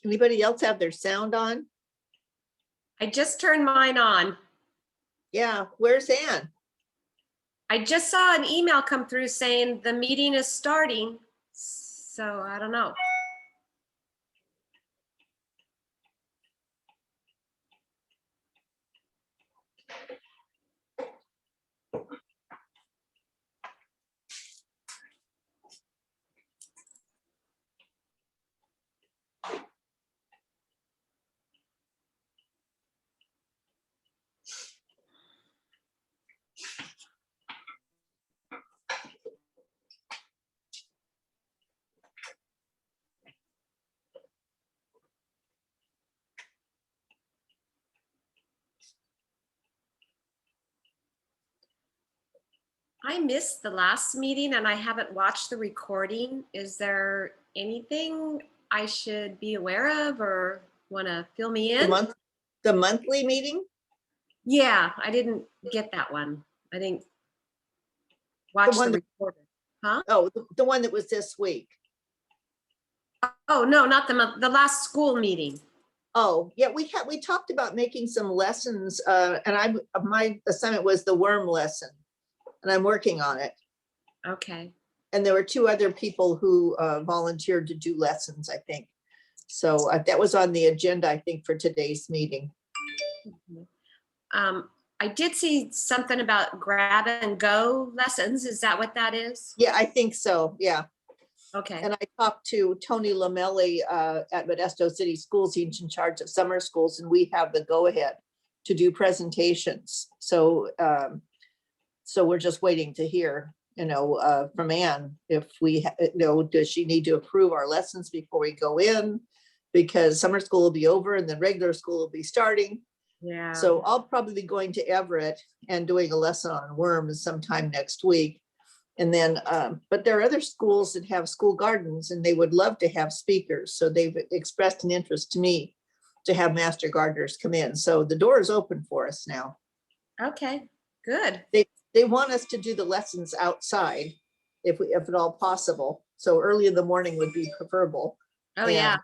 Anybody else have their sound on? I just turned mine on. Yeah, where's Ann? I just saw an email come through saying the meeting is starting. So I don't know. I missed the last meeting and I haven't watched the recording. Is there anything I should be aware of or want to fill me in? The monthly meeting? Yeah, I didn't get that one. I didn't watch the recording. Huh? Oh, the one that was this week. Oh, no, not the last school meeting. Oh, yeah, we talked about making some lessons, and my assignment was the worm lesson, and I'm working on it. Okay. And there were 2 other people who volunteered to do lessons, I think. So that was on the agenda, I think, for today's meeting. I did see something about grab and go lessons. Is that what that is? Yeah, I think so. Yeah. Okay. And I talked to Tony Lamelli at Modesto City Schools. He's in charge of summer schools, and we have the go-ahead to do presentations. So, so we're just waiting to hear, from Ann, if we, does she need to approve our lessons before we go in? Because summer school will be over and then regular school will be starting. Yeah. So I'll probably be going to Everett and doing a lesson on worms sometime next week. And then, but there are other schools that have school gardens and they would love to have speakers. So they've expressed an interest to me to have master gardeners come in. So the door is open for us now. Okay, good. They want us to do the lessons outside if at all possible. So early in the morning would be preferable. Oh, yeah.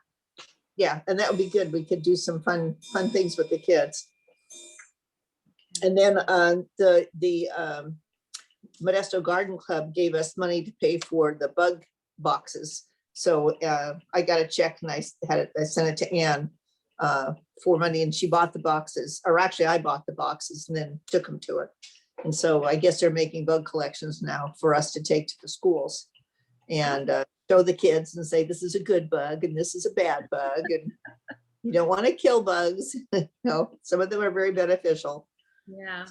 Yeah, and that would be good. We could do some fun things with the kids. And then the Modesto Garden Club gave us money to pay for the bug boxes. So I got a check and I sent it to Ann for money, and she bought the boxes, or actually I bought the boxes and then took them to her. And so I guess they're making bug collections now for us to take to the schools and show the kids and say, this is a good bug and this is a bad bug. And you don't want to kill bugs. No, some of them are very beneficial. Yeah,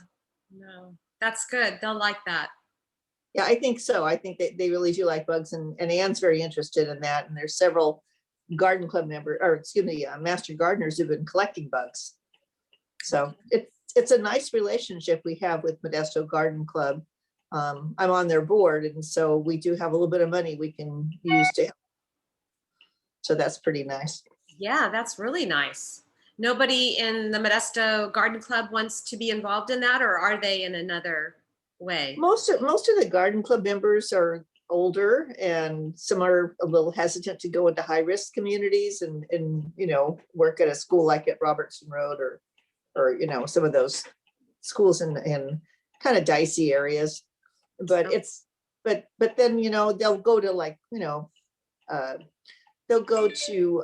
no, that's good. They'll like that. Yeah, I think so. I think that they really do like bugs, and Ann's very interested in that. And there's several garden club members, or excuse me, master gardeners who've been collecting bugs. So it's a nice relationship we have with Modesto Garden Club. I'm on their board, and so we do have a little bit of money we can use to help. So that's pretty nice. Yeah, that's really nice. Nobody in the Modesto Garden Club wants to be involved in that, or are they in another way? Most of the garden club members are older, and some are a little hesitant to go into high risk communities and work at a school like at Robertson Road or some of those schools in kind of dicey areas. But but then they'll go to they'll go to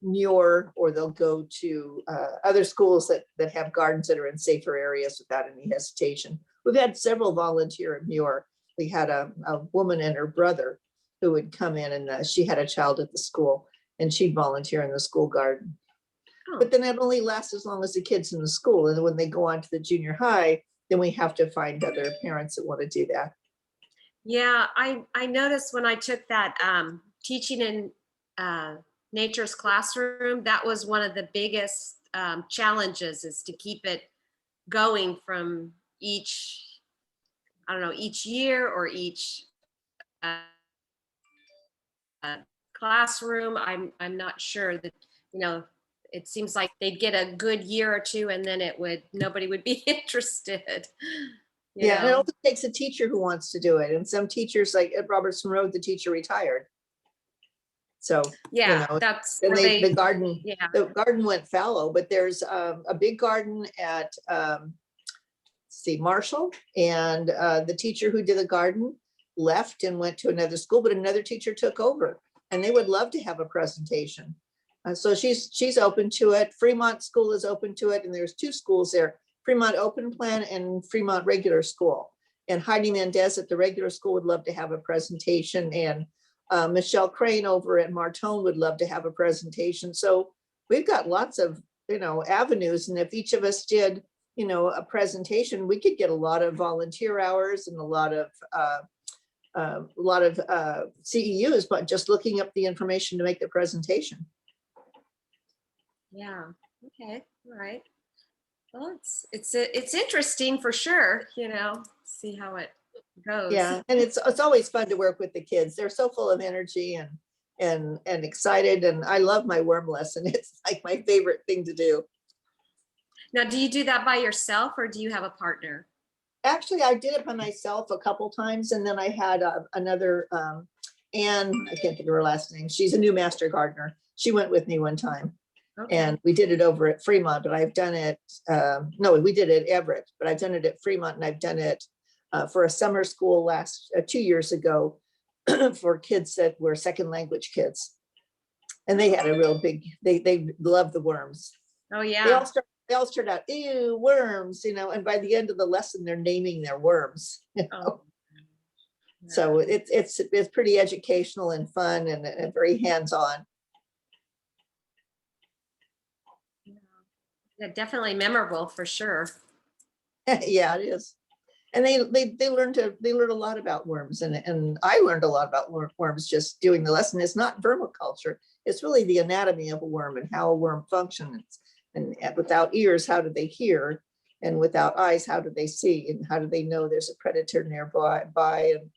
Muir, or they'll go to other schools that have gardens that are in safer areas without any hesitation. We've had several volunteer at Muir. We had a woman and her brother who would come in, and she had a child at the school, and she'd volunteer in the school garden. Oh. But then it only lasts as long as the kids in the school. And when they go on to the junior high, then we have to find other parents that want to do that. Yeah, I noticed when I took that teaching in nature's classroom, that was one of the biggest challenges, is to keep it going from each year or each classroom. I'm not sure that, it seems like they'd get a good year or two and then nobody would be interested. Yeah, and it also takes a teacher who wants to do it. And some teachers, like at Robertson Road, the teacher retired. So, Yeah, know, that's and are the they, garden, yeah. the garden went fallow, but there's a big garden at see Marshall, and the teacher who did the garden left and went to another school, but another teacher took over, and they would love to have a presentation. So she's open to it. Fremont School is open to it, and there's two schools there: Fremont Open Plan and Fremont Regular School. And Heidi Mendez at the regular school would love to have a presentation, and Michelle Crane over at Martone would love to have a presentation. So we've got lots of avenues, and if each of us did a presentation, we could get a lot of volunteer hours and a lot of CEUs, but just looking up the information to make the presentation. Yeah. Okay. All right. Well, it's interesting for sure. See how it goes. Yeah, and it's always fun to work with the kids. They're so full of energy and excited, and I love my worm lesson. It's like my favorite thing to do. Now, do you do that by yourself or do you have a partner? Actually, I did it by myself a couple times, and then I had another Anne, I can't think of her last name. She's a new master gardener. She went with me one time. Okay. And we did it over at Fremont, but I've done it, no, we did it at Everett, but I've done it at Fremont, and I've done it for a summer school 2 years ago for kids that were second language kids. And they had a real big, they love the worms. Oh yeah. They all start out, ew, worms, and by the end of the lesson, they're naming their worms. Oh. So it's pretty educational and fun and very hands-on. Yeah, definitely memorable for sure. Yeah, it is. And they learn a lot about worms, and I learned a lot about worms just doing the lesson. It's not vermiculture. It's really the anatomy of a worm and how a worm functions. And without ears, how do they hear? And without eyes, how do they see? And how do they know there's a predator nearby? And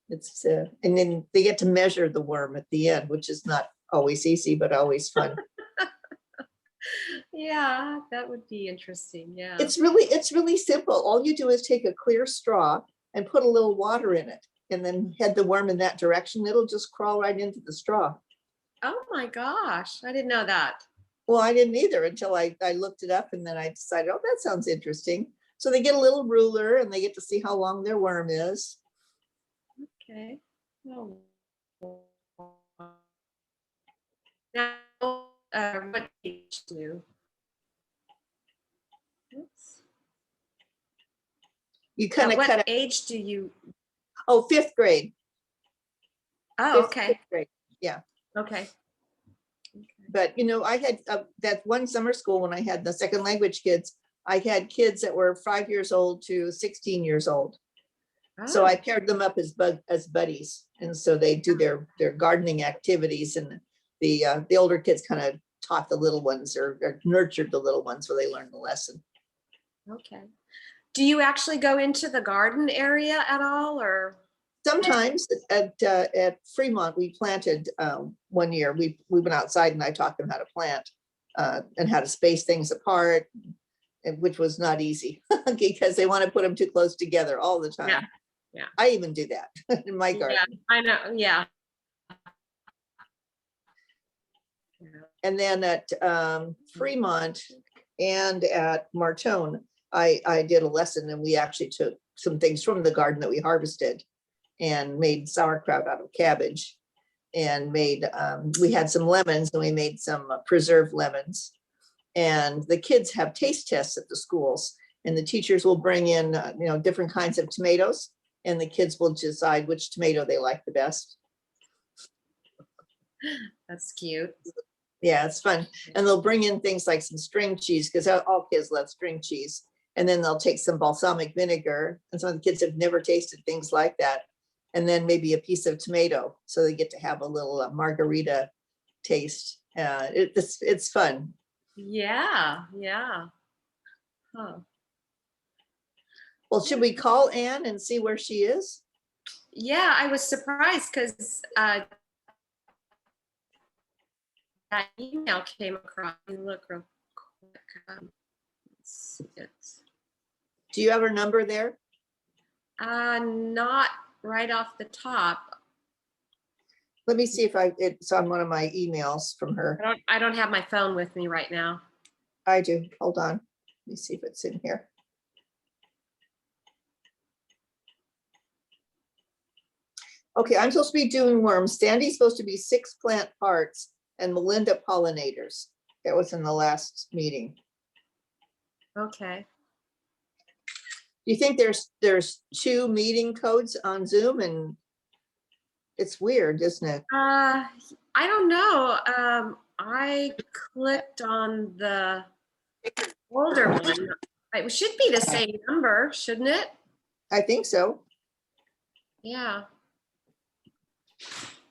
it's and then they get to measure the worm at the end, which is not always easy, but always fun. Yeah, that would be interesting. Yeah. It's really simple. All you do is take a clear straw and put a little water in it, and then head the worm in that direction. It'll just crawl right into the straw. Oh my gosh, I didn't know that. Well, I didn't either until I looked it up, and then I decided, oh, that sounds interesting. So they get a little ruler and they get to see how long their worm is. Okay. Oh. Now, what age do you? Oops. You kind of What cut out. age do you? Oh, fifth grade. Oh, okay. Fifth grade. Yeah. Okay. But I had that one summer school when I had the second language kids. I had kids that were 5 years old to 16 years old. Oh. So I paired them up as buddies, and so they do their gardening activities, and the older kids kind of taught the little ones or nurtured the little ones so they learned the lesson. Okay. Do you actually go into the garden area at all, or? Sometimes at Fremont, we planted 1 year. We went outside and I taught them how to plant and how to space things apart, which was not easy because they want to put them too close together all the time. Yeah. I even do that in my garden. Yeah, I know. Yeah. And then at Fremont and at Martone, I did a lesson, and we actually took some things from the garden that we harvested and made sauerkraut out of cabbage, and we had some lemons, and we made some preserved lemons. And the kids have taste tests at the schools, and the teachers will bring in different kinds of tomatoes, and the kids will decide which tomato they like the best. That's cute. Yeah, it's fun. And they'll bring in things like some string cheese, because all kids love string cheese. And then they'll take some balsamic vinegar, and some of the kids have never tasted things like that. And then maybe a piece of tomato, so they get to have a little margarita taste. It's fun. Yeah. Huh. Well, should we call Anne and see where she is? Yeah, I was surprised because that email came across. Let me look real quick. Let's see it. Do you have her number there? Not right off the top. Let me see if it's on one of my emails from her. I don't have my phone with me right now. I do. Hold on. Let me see if it's in here. Okay, I'm supposed to be doing worms. Sandy's supposed to be 6 plant parts and Melinda pollinators. That was in the last meeting. Okay. Do you think there's 2 meeting codes on Zoom? And it's weird, isn't it? I don't know. I clicked on the older one. It should be the same number, shouldn't it? I think so. Yeah.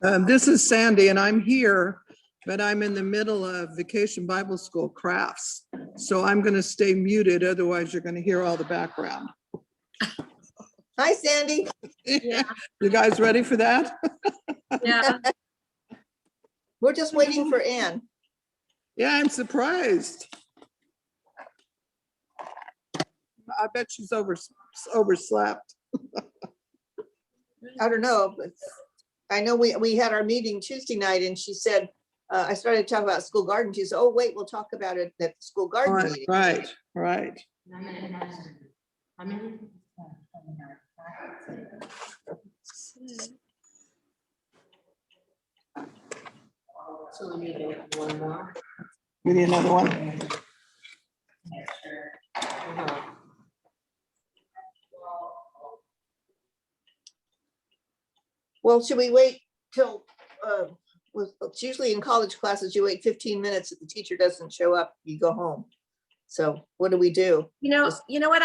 This is Sandy and I'm here, but I'm in the middle of Vacation Bible School crafts. So I'm going to stay muted, otherwise you're going to hear all the background. Hi, Sandy. Yeah. You guys ready for that? Yeah. We're just waiting for Ann. Yeah, I'm surprised. I bet she's overslept. I don't know, but I know we had our meeting Tuesday night and she said, I started to talk about school garden. She said, oh, wait, we'll talk about it at the school garden Right, meeting. right. So we need one more. We need another one. Well, should we wait till, it's usually in college classes, you wait 15 minutes. If the teacher doesn't show up, you go home. So what do we do? You know what?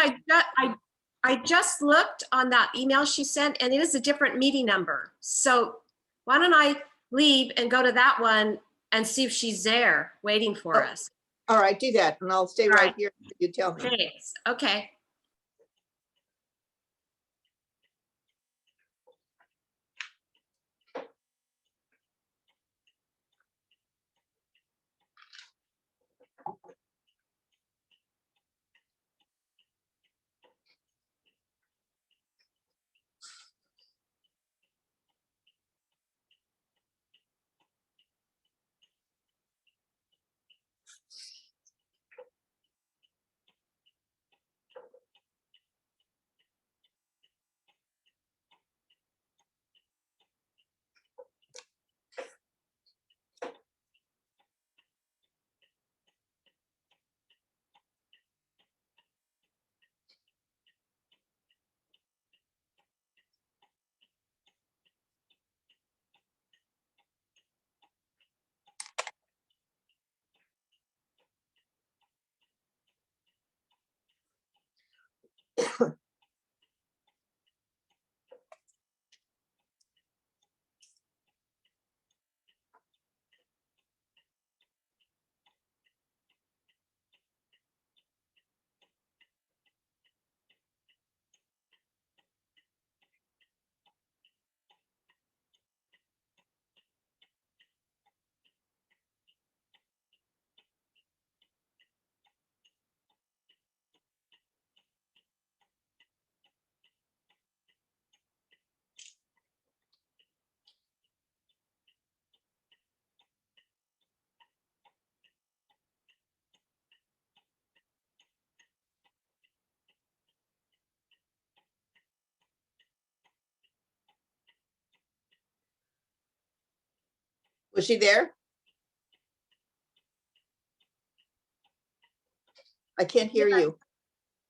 I just looked on that email she sent, and it is a different meeting number. So why don't I leave and go to that one and see if she's there waiting for us? All right, do that, and I'll stay All right right. here. You tell me. Thanks. Okay. Was she there? I can't hear you.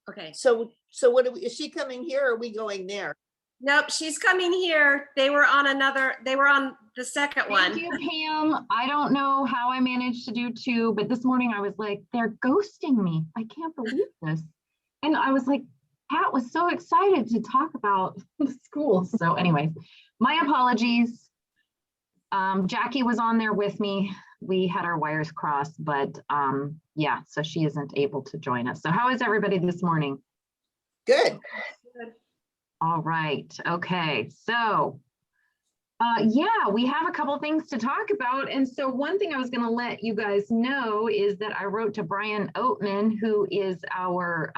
Okay. So what do we, is she coming here or are we going there? Nope, she's coming here. They were on the second one. Thank you, Pam. I don't know how I managed to do 2, but this morning I was like, they're ghosting me. I can't believe this. And I was like, Pat was so excited to talk about the school. So anyways, my apologies. Jackie was on there with me. We had our wires crossed, but yeah, so she isn't able to join us. So how is everybody this morning? Good. All right. Okay. So, yeah, we have a couple things to talk about. And so one thing I was going to let you guys know is that I wrote to Brian Oatman, who is our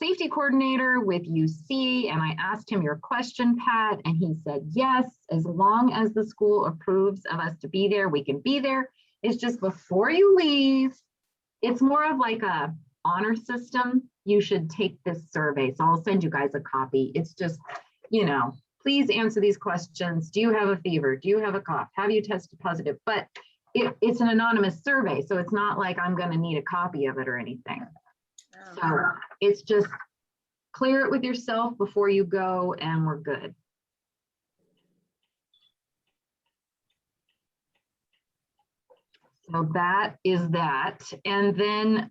safety coordinator with UC, and I asked him your question, Pat, and he said, yes, as long as the school approves of us to be there, we can be there. It's just before you leave, it's more of like a honor system. You should take this survey. So I'll send you guys a copy. It's just, you know, please answer these questions. Do you have a fever? Do you have a cough? Have you tested positive? But it's an anonymous survey, so it's not like I'm going to need a copy of it or anything. So it's just clear it with yourself before you go and we're good. So that is that. And then,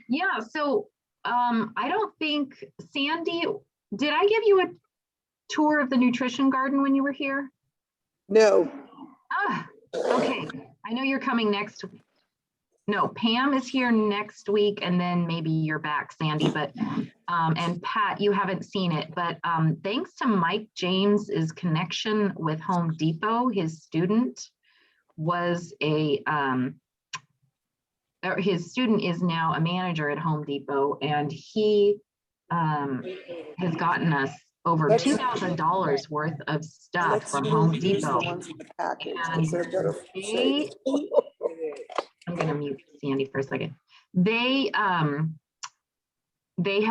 yeah, so I don't think, Sandy, did I give you a tour of the nutrition garden when you were here? No, Ah, okay. I know you're coming next. No, Pam is here next week, and then maybe you're back, Sandy, but, and Pat, you haven't seen it, but thanks to Mike James's connection with Home Depot, his student was his student is now a manager at Home Depot, and he has gotten us over $2,000 worth of stuff from Home Depot. And I'm going to mute Sandy for a second. They have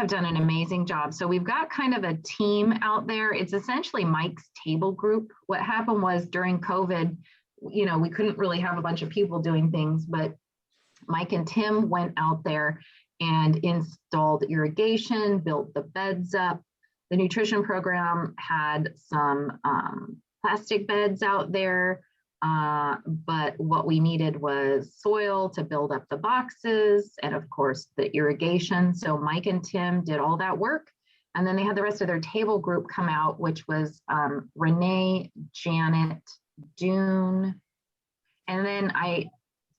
done an amazing job. So we've got kind of a team out there. It's essentially Mike's table group. What happened was during COVID, you know, we couldn't really have a bunch of people doing things, but Mike and Tim went out there and installed irrigation, built the beds up. The nutrition program had some plastic beds out there, but what we needed was soil to build up the boxes and of course the irrigation. So Mike and Tim did all that work. And then they had the rest of their table group come out, which was Renee, Janet, Dune, and then I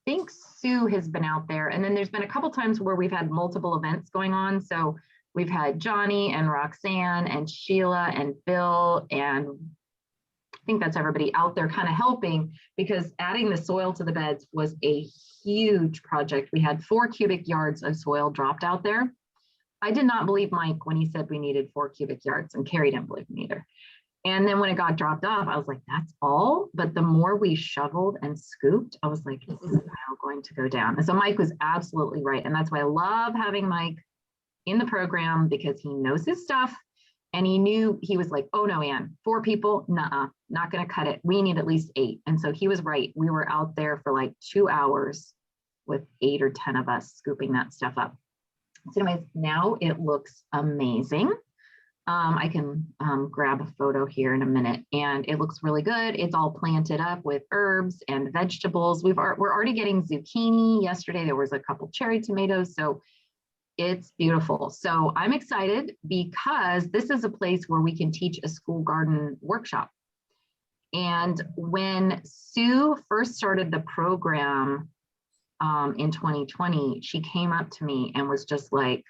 think Sue has been out there. And then there's been a couple times where we've had multiple events going on. So we've had Johnny and Roxanne and Sheila and Bill, and I think that's everybody out there kind of helping, because adding the soil to the beds was a huge project. We had 4 cubic yards of soil dropped out there. I did not believe Mike when he said we needed 4 cubic yards, and Carrie didn't believe me either. And then when it got dropped off, I was like, that's all. But the more we shoveled and scooped, I was like, this is now going to go down. And so Mike was absolutely right. And that's why I love having Mike in the program, because he knows his stuff. And he knew, he was like, oh no, Ann, 4 people, nuh-uh, not going to cut it. We need at least 8. And so he was right. We were out there for like 2 hours with 8 or 10 of us scooping that stuff up. So anyways, now it looks amazing. I can grab a photo here in a minute, and it looks really good. It's all planted up with herbs and vegetables. We're already getting zucchini. Yesterday there was a couple cherry tomatoes, so it's beautiful. So I'm excited because this is a place where we can teach a school garden workshop. And when Sue first started the program in 2020, she came up to me and was just like,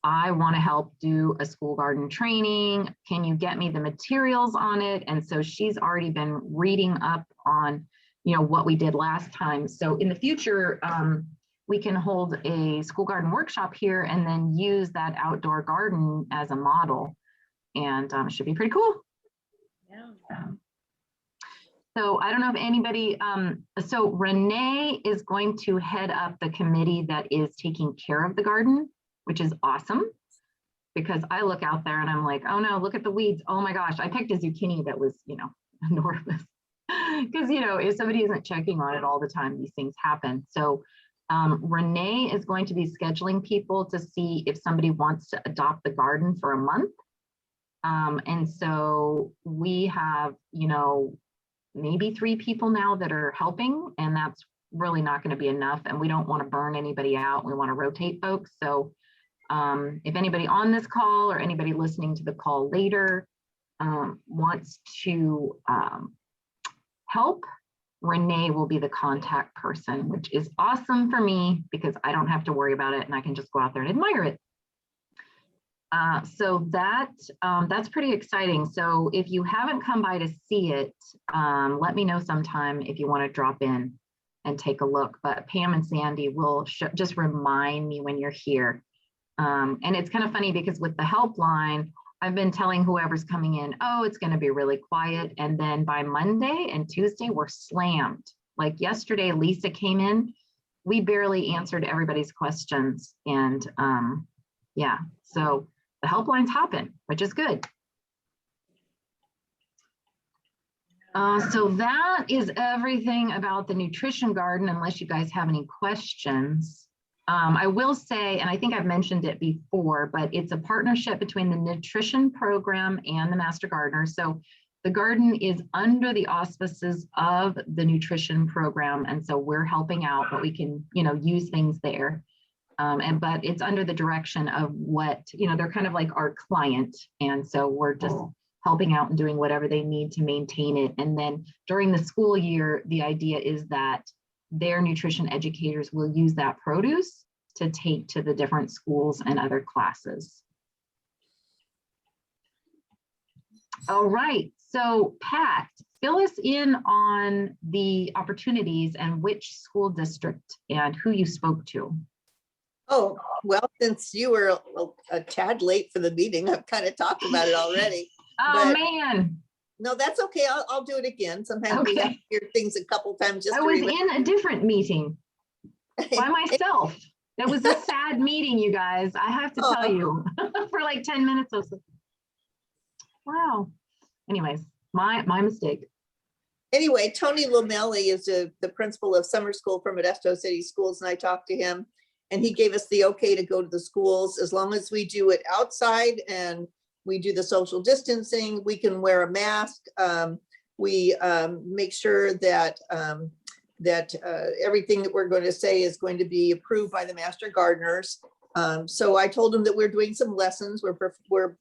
I want to help do a school garden training. Can you get me the materials on it? And so she's already been reading up on, you know, what we did last time. So in the future, we can hold a school garden workshop here and then use that outdoor garden as a model, and it should be pretty cool. Yeah. So I don't know if anybody, so Renee is going to head up the committee that is taking care of the garden, which is awesome, because I look out there and I'm like, oh no, look at the weeds. Oh my gosh, I picked a zucchini that was, you know, enormous. Because, you know, if somebody isn't checking on it all the time, these things happen. So Renee is going to be scheduling people to see if somebody wants to adopt the garden for a month. And so we have, you know, maybe 3 people now that are helping, and that's really not going to be enough. And we don't want to burn anybody out. We want to rotate folks. So if anybody on this call or anybody listening to the call later wants to help, Renee will be the contact person, which is awesome for me because I don't have to worry about it and I can just go out there and admire it. So that's pretty exciting. So if you haven't come by to see it, let me know sometime if you want to drop in and take a look. But Pam and Sandy will just remind me when you're here And it's kind of funny because with the helpline, I've been telling whoever's coming in, oh, it's going to be really quiet. And then by Monday and Tuesday, we're slammed. Like yesterday, Lisa came in, we barely answered everybody's questions. And yeah, so the helpline's hopping, which is good. So that is everything about the nutrition garden, unless you guys have any questions. I will say, and I think I've mentioned it before, but it's a partnership between the nutrition program and the Master Gardener. So the garden is under the auspices of the nutrition program. And so we're helping out, but we can, use things there. But it's under the direction of what, they're kind of like our client. And so we're just helping out and doing whatever they need to maintain it. And then during the school year, the idea is that their nutrition educators will use that produce to take to the different schools and other classes. All right, so Pat, fill us in on the opportunities and which school district and who you spoke to. Oh, well, since you were a tad late for the meeting, I've kind of talked about it already. Oh, But- man. No, that's okay. I'll do it again. Sometimes we have Okay. to hear things a couple times just I to was remember. in a different meeting by myself. That was a sad meeting, you guys. I have to tell you, for like 10 minutes. I was like, wow. Anyways, my mistake. Anyway, Tony Lomelli is the principal of summer school for Modesto City Schools, and I talked to him, and he gave us the okay to go to the schools as long as we do it outside and we do the social distancing. We can wear a mask. We make sure that everything that we're going to say is going to be approved by the Master Gardeners. So I told him that we're doing some lessons.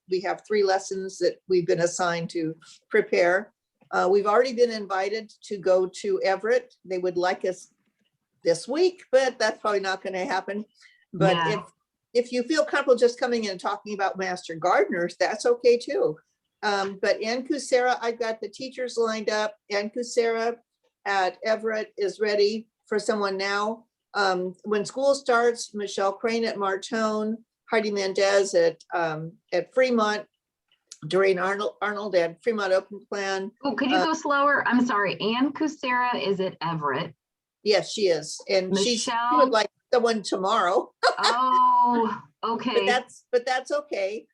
We have 3 lessons that we've been assigned to prepare. We've already been invited to go to Everett. They would like us this week, but that's probably not going to happen. But Yeah. if you feel comfortable just coming in and talking about Master Gardeners, that's okay too. But Ann Kucera, I've got the teachers lined up. Ann Kucera at Everett is ready for someone now. When school starts, Michelle Crane at Martone, Heidi Mendez at Fremont, Doreen Arnold at Fremont Open Plan. Oh, could you go slower? I'm sorry. Ann Kucera is at Everett. Yes, she is. And she Michelle? would like someone tomorrow. Oh, okay. But that's okay.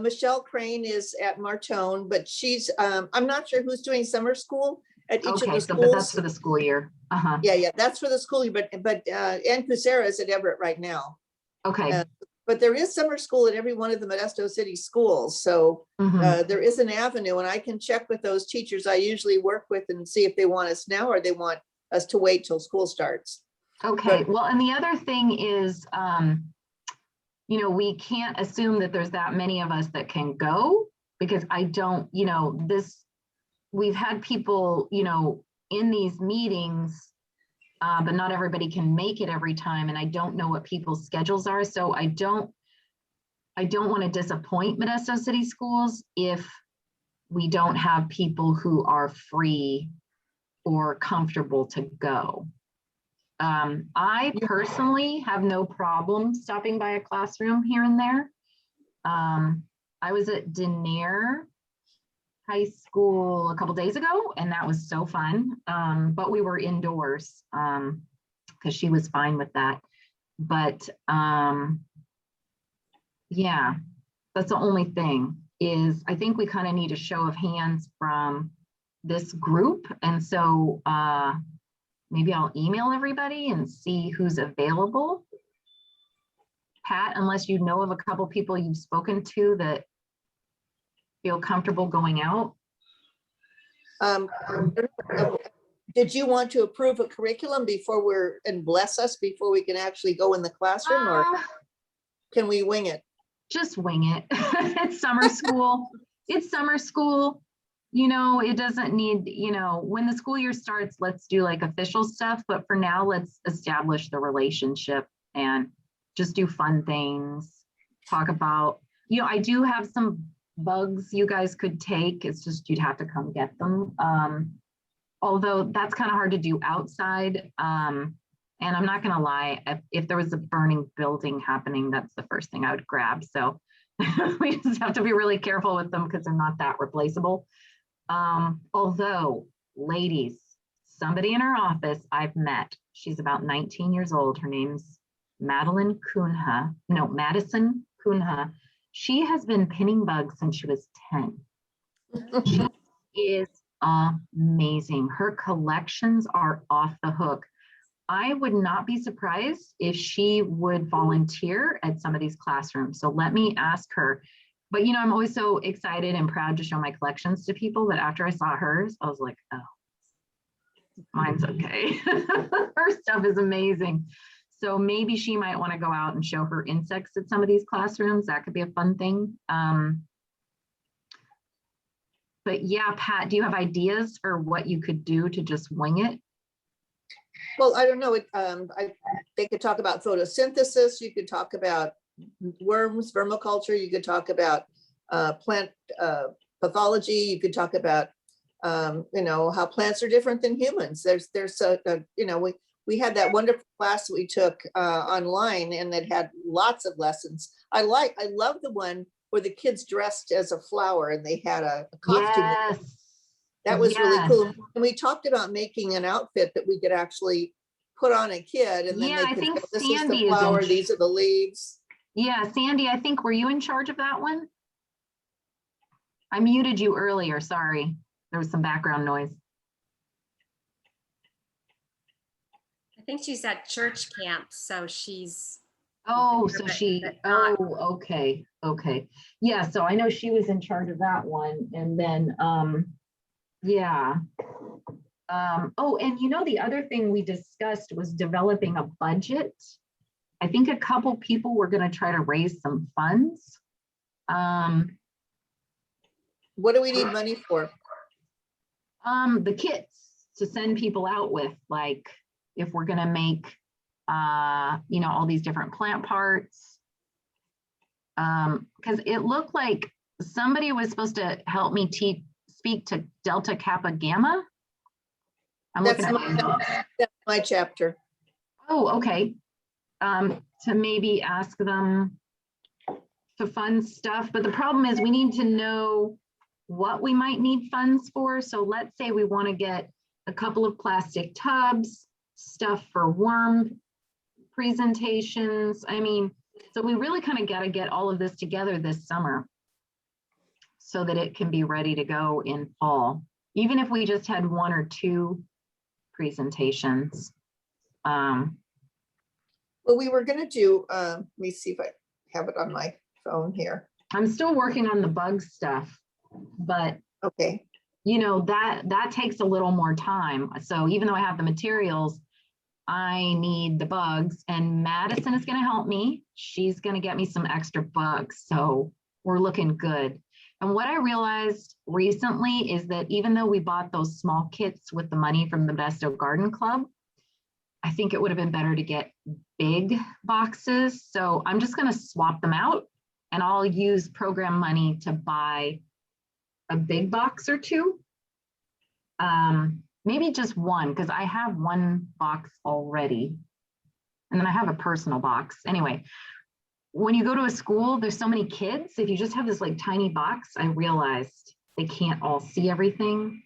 Michelle Crane is at Martone, but she's, I'm not sure who's doing summer school at each of Okay, the so but that's schools. for the school year. Uh-huh. Yeah, that's for the school, year, but Ann Kucera is at Everett right now. Okay. But there is summer school at every one of the Modesto City schools. So Mhm. there is an avenue, and I can check with those teachers I usually work with and see if they want us now or they want us to wait till school starts. Okay, well, and the other thing is, we can't assume that there's that many of us that can go because I don't, we've had people, in these meetings, but not everybody can make it every time. And I don't know what people's schedules are. So I don't want to disappoint Modesto City Schools if we don't have people who are free or comfortable to go. I personally have no problem stopping by a classroom here and there. I was at Denier High School a couple days ago, and that was so fun. But we were indoors because she was fine with that. But yeah, that's the only thing is I think we kind of need a show of hands from this group. And so maybe I'll email everybody and see who's available. Pat, unless you know of a couple people you've spoken to that feel comfortable going out. Did you want to approve a curriculum and bless us before we can actually go in the classroom, or can we wing it? Just wing it. It's summer school. It's summer school. It doesn't need, when the school year starts, let's do like official stuff. But for now, let's establish the relationship and just do fun things. Talk about, I do have some bugs you guys could take. It's just you'd have to come get them. Although that's kind of hard to do outside. And I'm not gonna lie, if there was a burning building happening, that's the first thing I would grab. So we just have to be really careful with them because they're not that replaceable. Although, ladies, somebody in our office I've met, she's about 19 years old. Her name's Madison Kunha. She has been pinning bugs since she was 10. She is amazing. Her collections are off the hook. I would not be surprised if she would volunteer at some of these classrooms. So let me ask her. But you know, I'm always so excited and proud to show my collections to people. But after I saw hers, I was like, oh, mine's okay. Her stuff is amazing. So maybe she might want to go out and show her insects at some of these classrooms. That could be a fun thing. But yeah, Pat, do you have ideas for what you could do to just wing it? Well, I don't know. They could talk about photosynthesis. You could talk about worms, vermiculture. You could talk about plant pathology. You could talk about, how plants are different than humans. We had that wonderful class we took online, and it had lots of lessons. I love the one where the kids dressed as a flower and they had a costume. Yes. That was really Yes. cool. And we talked about making an outfit that we could actually put on a kid, and then Yeah, they I could think go, this is Sandy the is in flower, ch- these are the leaves. Yeah, Sandy, I think, were you in charge of that one? I muted you earlier, sorry. There was some background noise. I think she's at church camp, so she's. Oh, there, so but she, not- okay. Yeah, so I know she was in charge of that one. And then, yeah. Oh, and you know, the other thing we discussed was developing a budget. I think a couple people were going to try to raise some funds. What do we need money for? The kits to send people out with, like, if we're going to make, all these different plant parts. Because it looked like somebody was supposed to help me speak to Delta Kappa Gamma. I'm That's looking at. my chapter. Oh, okay. To maybe ask them to fund stuff, but the problem is we need to know what we might need funds for. So let's say we want to get a couple of plastic tubs, stuff for worm presentations. I mean, so we really kind of got to get all of this together this summer so that it can be ready to go in fall, even if we just had 1 or 2 presentations. Well, we were gonna do, let me see if I have it on my phone here. I'm still working on the bug stuff, but Okay, that takes a little more time. So even though I have the materials, I need the bugs, and Madison is going to help me. She's going to get me some extra bugs. So we're looking good. And what I realized recently is that even though we bought those small kits with the money from the Modesto Garden Club, I think it would have been better to get big boxes. So I'm just going to swap them out, and I'll use program money to buy a big box or 2. Maybe just 1, because I have 1 box already. And then I have a personal box. Anyway, when you go to a school, there's so many kids. If you just have this like tiny box, I realized they can't all see everything.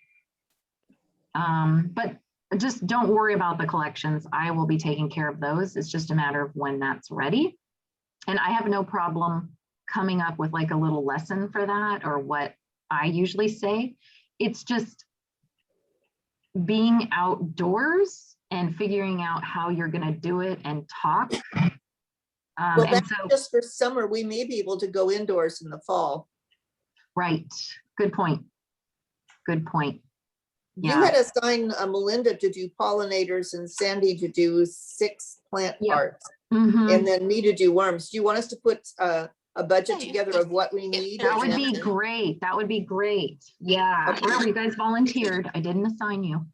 But just don't worry about the collections. I will be taking care of those. It's just a matter of when that's ready. And I have no problem coming up with like a little lesson for that, or what I usually say. It's just being outdoors and figuring out how you're going to do it and talk. well, And that's so, just for summer. We may be able to go indoors in the fall. right. Good point. Good point. You Yeah. had assigned Melinda to do pollinators and Sandy to do 6 plant Yep. parts, Mhm. and then me to do worms. Do you want us to put a budget together of what we need? That would and be then- great. That would be great. Yeah. Okay. Remember, you guys volunteered. I didn't assign you.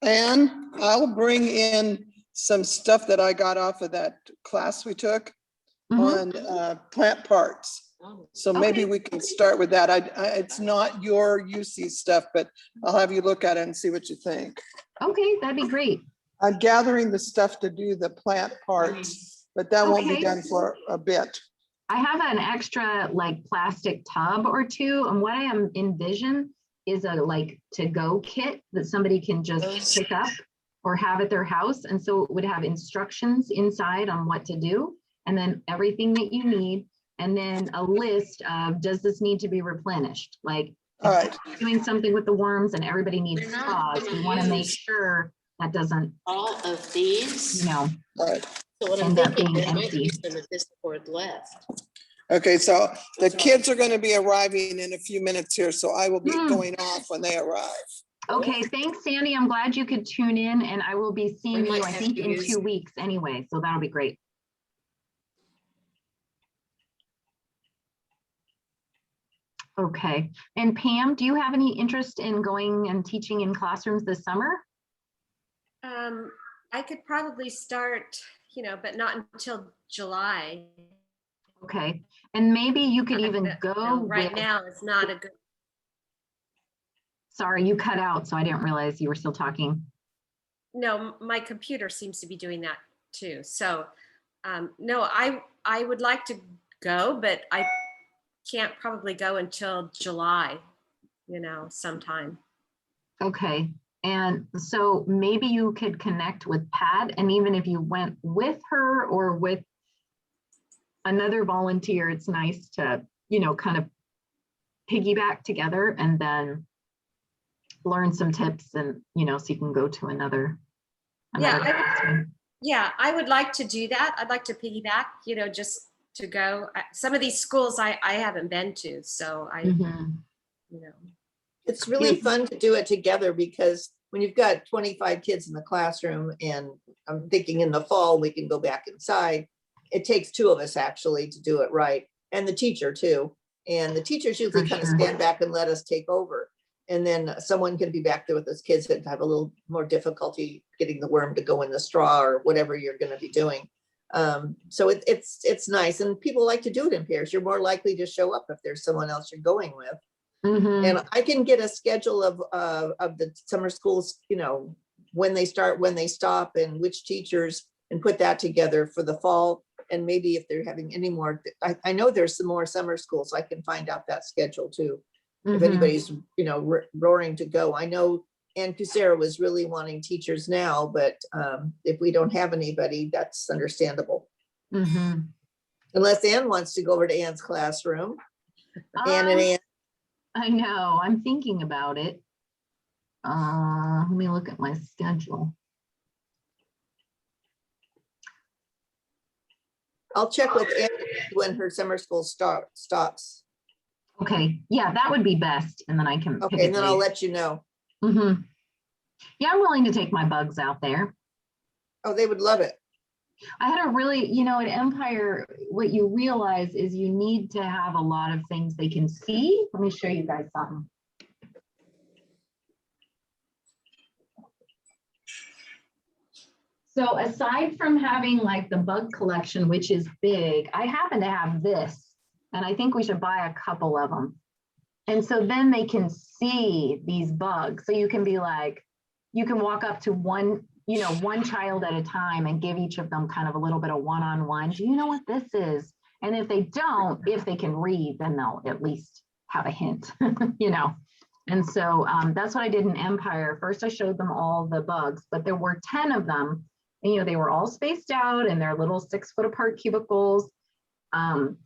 And I'll bring in some stuff that I got off of that class we took Mhm. on plant parts. So maybe Okay. we can start with that. It's not your UC stuff, but I'll have you look at it and see what you think. Okay, that'd be great. I'm gathering the stuff to do the plant parts, but that won't be Okay. done for a bit. I have an extra like plastic tub or two, and what I am envision is a like to-go kit that somebody can just pick up or have at their house. And so it would have instructions inside on what to do, and then everything that you need, and then a list of, does this need to be replenished? Like, All right. doing something with the worms and everybody needs We're not straws. gonna We want to make use sure that doesn't, All of these. you know, All right. So what I'm end up thinking, being there might empty. be some of this board left. Okay, so the kids are gonna be arriving in a few minutes here, so I will be Hmm. going off when they arrive. Okay, thanks, Sandy. I'm glad you could tune in, and I will be seeing might you, I have think, to in use- 2 weeks anyway, so that'll be great. Okay, and Pam, do you have any interest in going and teaching in classrooms this summer? I could probably start, but not until July. Okay, and maybe you could even No, go right with, now it's not a good, sorry, you cut out, so I didn't realize you were still talking. no, my computer seems to be doing that too. So, no, I would like to go, but I can't probably go until July, sometime. Okay, and so maybe you could connect with Pat, and even if you went with her or with another volunteer, it's nice to, kind of piggyback together and then learn some tips and, so you can go to another. Yeah, classroom. Yeah, I would like to do that. I'd like to piggyback, just to go. Some of these schools I haven't been to, so Mhm. It's really Yeah. fun to do it together because when you've got 25 kids in the classroom, and I'm thinking in the fall, we can go back inside. It takes two of us actually to do it right, and the teacher too. And the teachers usually For kind of sure. stand back and let us take over. And then someone can be back there with those kids that have a little more difficulty getting the worm to go in the straw or whatever you're gonna be doing. So it's nice, and people like to do it in pairs. You're more likely to show up if there's someone else you're going with. Mhm. And I can get a schedule of the summer schools, when they start, when they stop, and which teachers, and put that together for the fall. And maybe if they're having any more, I know there's some more summer schools, so I can find out that schedule too. If Mhm. anybody's, roaring to go. I know Ann Kucera was really wanting teachers now, but if we don't have anybody, that's understandable. Mhm. Unless Ann wants to go over to Ann's classroom. Ann and Ann. I know, I'm thinking about it. Let me look at my schedule. I'll check with Ann when her summer school stops. Okay, yeah, that would be best, and then I can pick Okay, a and then I'll date. let you know. Mhm. Yeah, I'm willing to take my bugs out there. Oh, they would love it. I had a really, at Empire, what you realize is you need to have a lot of things they can see. Let me show you guys something. So aside from having like the bug collection, which is big, I happen to have this, and I think we should buy a couple of them. And so then they can see these bugs. So you can be like, you can walk up to one child at a time and give each of them kind of a little bit of one-on-one. Do you know what this is? And if they don't, if they can read, then they'll at least have a hint, And so that's what I did in Empire. First, I showed them all the bugs, but there were 10 of them. And, they were all spaced out in their little 6 foot apart cubicles. And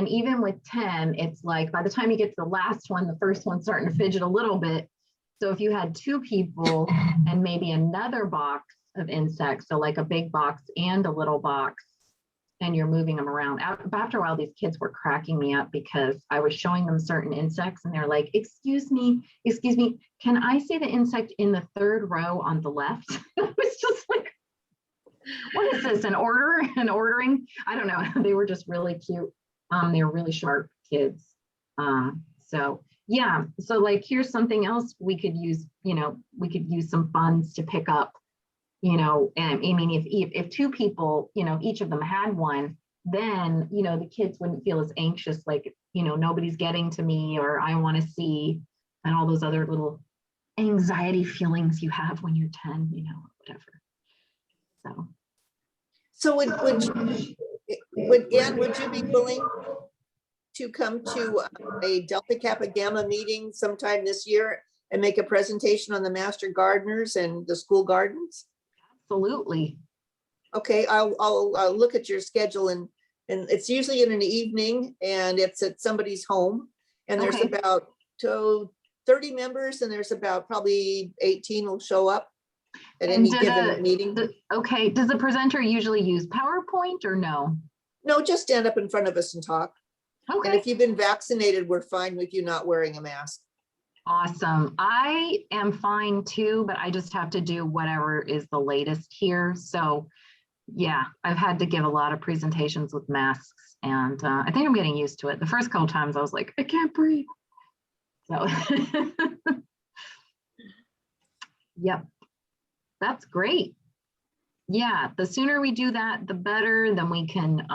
even with 10, it's like by the time you get to the last one, the first one's starting to fidget a little bit. So if you had 2 people and maybe another box of insects, so like a big box and a little box, and you're moving them around. After a while, these kids were cracking me up because I was showing them certain insects and they're like, excuse me, can I see the insect in the 3rd row on the left? It was just like, what is this, an ordering? I don't know. They were just really cute. They were really sharp kids. So yeah, so like, here's something else we could use, we could use some funds to pick up, and I mean, if 2 people, each of them had one, then, the kids wouldn't feel as anxious, like, nobody's getting to me, or I want to see, and all those other little anxiety feelings you have when you're 10, whatever. So. So Ann, would you be willing to come to a Delta Kappa Gamma meeting sometime this year and make a presentation on the master gardeners and the school gardens? Absolutely. Okay, I'll look at your schedule and it's usually in an evening and it's at somebody's home. And there's Okay. about 30 members and there's about probably 18 will show up at And any given meeting. Okay, does the presenter usually use PowerPoint or no? No, just stand up in front of us and talk. And Okay, if you've been vaccinated, we're fine with you not wearing a mask. awesome. I am fine too, but I just have to do whatever is the latest here. So yeah, I've had to give a lot of presentations with masks and I think I'm getting used to it. The first couple times I was like, I can't breathe. So yep, that's great. Yeah, the sooner we do that, the better. Then we can,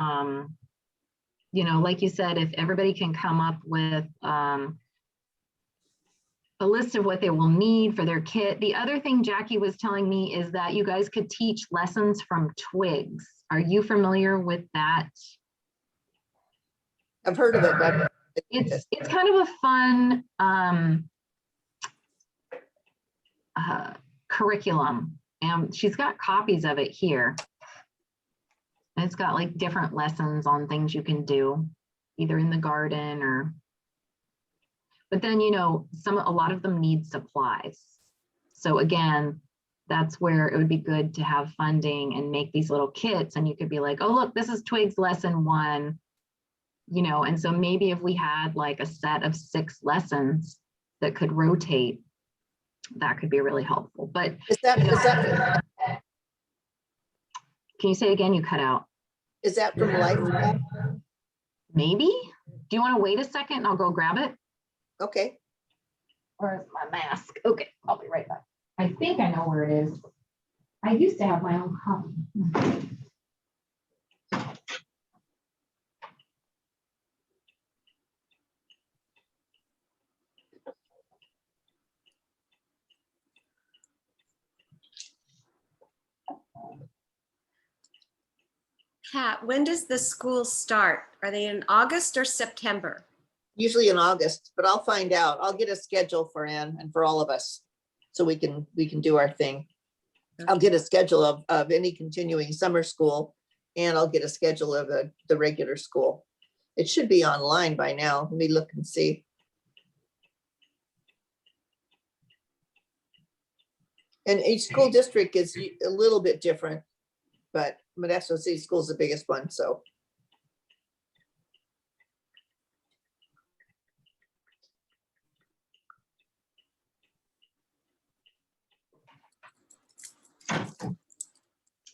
you know, like you said, if everybody can come up with a list of what they will need for their kit. The other thing Jackie was telling me is that you guys could teach lessons from Twigs. Are you familiar with that? I've heard of it, but It's kind of a fun curriculum, and she's got copies of it here. And it's got like different lessons on things you can do, either in the garden or. But then, you know, a lot of them need supplies. So again, that's where it would be good to have funding and make these little kits. And you could be like, oh, look, this is Twigs lesson 1, you know, and so maybe if we had like a set of 6 lessons that could rotate, that could be really helpful. But is that can you say again? You cut out. is that from Life Lab? Maybe. Do you want to wait a second and I'll go grab it? Okay. Where's my mask? Okay, I'll be right back. I think I know where it is. I used to have my own copy. Pat, when does the school start? Are they in August or September? Usually in August, but I'll find out. I'll get a schedule for Ann and for all of us so we can do our thing. I'll get a schedule of any continuing summer school and I'll get a schedule of the regular school. It should be online by now. Let me look and see. And each school district is a little bit different, but Modesto City School is the biggest one, so.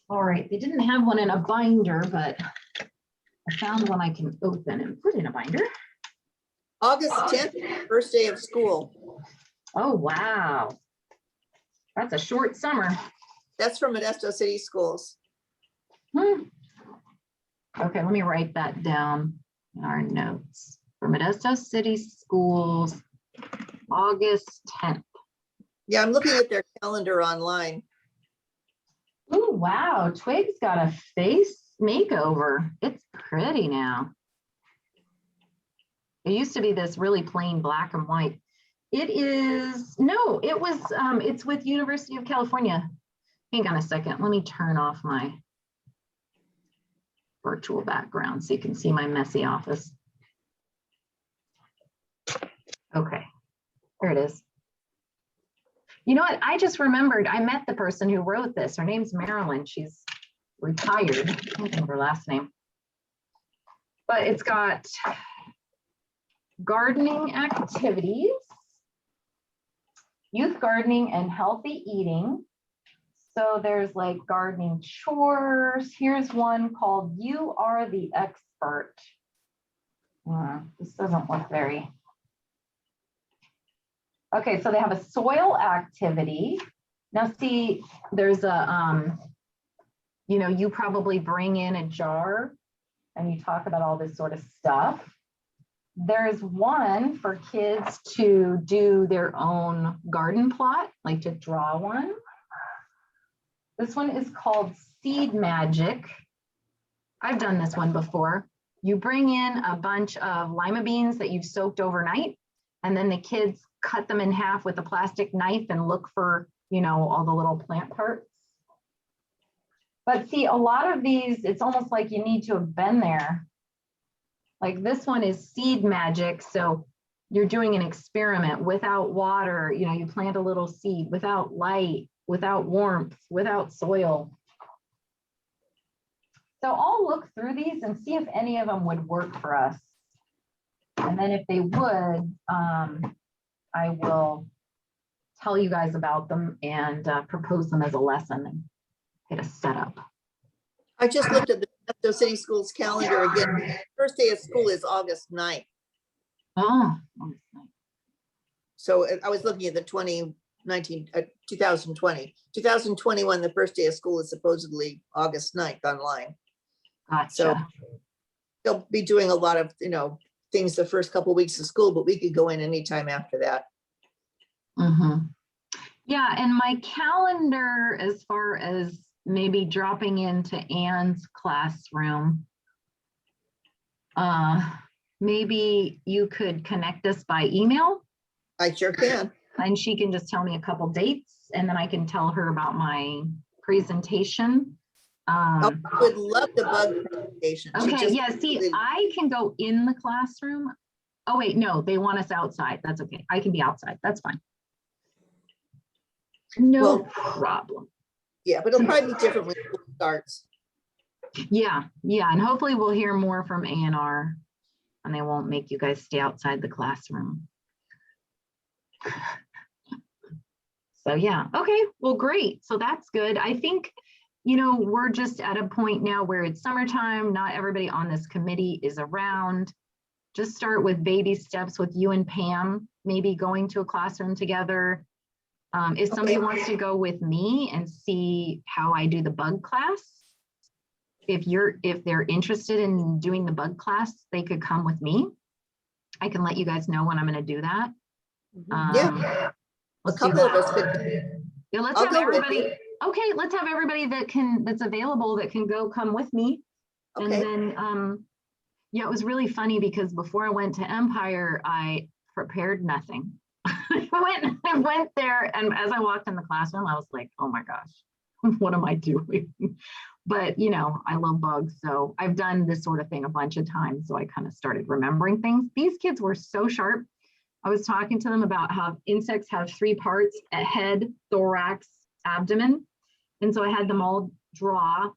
All right, they didn't have one in a binder, but I found one I can open and put in a binder. August 10th, first day of school. Oh, wow. That's a short summer. That's from Modesto City Schools. Okay, let me write that down in our notes. For Modesto City Schools, August 10th. Yeah, I'm looking at their calendar online. Oh, wow. Twig's got a face makeover. It's pretty now. It used to be this really plain black and white. It is, no, it was, it's with University of California. Hang on a second. Let me turn off my virtual background so you can see my messy office. Okay, there it is. You know what? I just remembered I met the person who wrote this. Her name's Marilyn. She's retired. I don't remember her last name. But it's got gardening activities, youth gardening and healthy eating. So there's like gardening chores. Here's one called You Are the Expert. This doesn't look very. Okay, so they have a soil activity. Now see, there's a, you know, you probably bring in a jar and you talk about all this sort of stuff. There's one for kids to do their own garden plot, like to draw one. This one is called Seed Magic. I've done this one before. You bring in a bunch of lima beans that you've soaked overnight, and then the kids cut them in half with a plastic knife and look for, you know, all the little plant parts. But see, a lot of these, it's almost like you need to have been there. Like this one is Seed Magic. So you're doing an experiment without water, you know, you plant a little seed without light, without warmth, without soil. So I'll look through these and see if any of them would work for us. And then if they would, I will tell you guys about them and propose them as a lesson and get a setup. I just looked at the Modesto City Schools calendar again. First day of school is August 9th. Oh, So I was looking at the 2019, 2020. 2021, the first day of school is supposedly August 9th online. So gotcha. they'll be doing a lot of, you know, things the first couple of weeks of school, but we could go in anytime after that. Mm-hmm. Yeah, and my calendar, as far as maybe dropping into Anne's classroom, maybe you could connect us by email I sure can. and she can just tell me a couple dates and then I can tell her about my presentation. I would love the bug presentation. She Okay, just- yeah, see, I can go in the classroom. Oh, wait, no, they want us outside. That's okay. I can be outside. That's fine. No Well- problem. Yeah, but it'll probably be different when school starts. Yeah, yeah, and hopefully we'll hear more from ANR and they won't make you guys stay outside the classroom. So yeah, okay, well, great. So that's good. I think, you know, we're just at a point now where it's summertime. Not everybody on this committee is around. Just start with baby steps with you and Pam, maybe going to a classroom together. If somebody Okay. wants to go with me and see how I do the bug class, if they're interested in doing the bug class, they could come with me. I can let you guys know when I'm going to do that. Yeah, a Let's do couple of that. us could. Yeah, let's I'll have go with everybody. Okay, let's have everybody that's available that can go come with me. And Okay, then, yeah, it was really funny because before I went to Empire, I prepared nothing. I went there, and as I walked in the classroom, I was like, oh my gosh, what am I doing? But, you know, I love bugs. So I've done this sort of thing a bunch of times. So I kind of started remembering things. These kids were so sharp. I was talking to them about how insects have 3 parts: a head, thorax, abdomen. And so I had them all draw,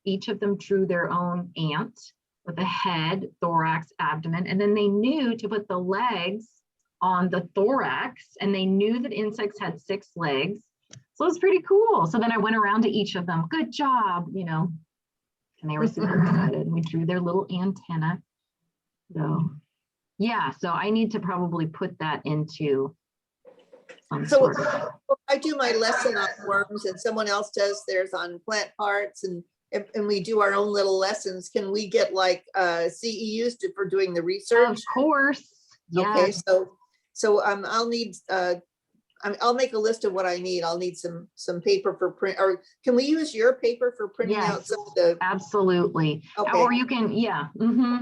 each of them drew their own ant with a head, thorax, abdomen. And then they knew to put the legs on the thorax, and they knew that insects had 6 legs. So it was pretty cool. So then I went around to each of them, good job, you know, and they were super excited. We drew their little antenna. So yeah, so I need to probably put that into some so sort of, I do my lesson on worms and someone else does theirs on plant parts and we do our own little lessons. Can we get like CEUs for doing the research? of course. Okay, Yeah, so I'll need I'll make a list of what I need. I'll need some paper for print, or can we use your paper for printing out Yes. some of the, absolutely. okay, Or you can, yeah,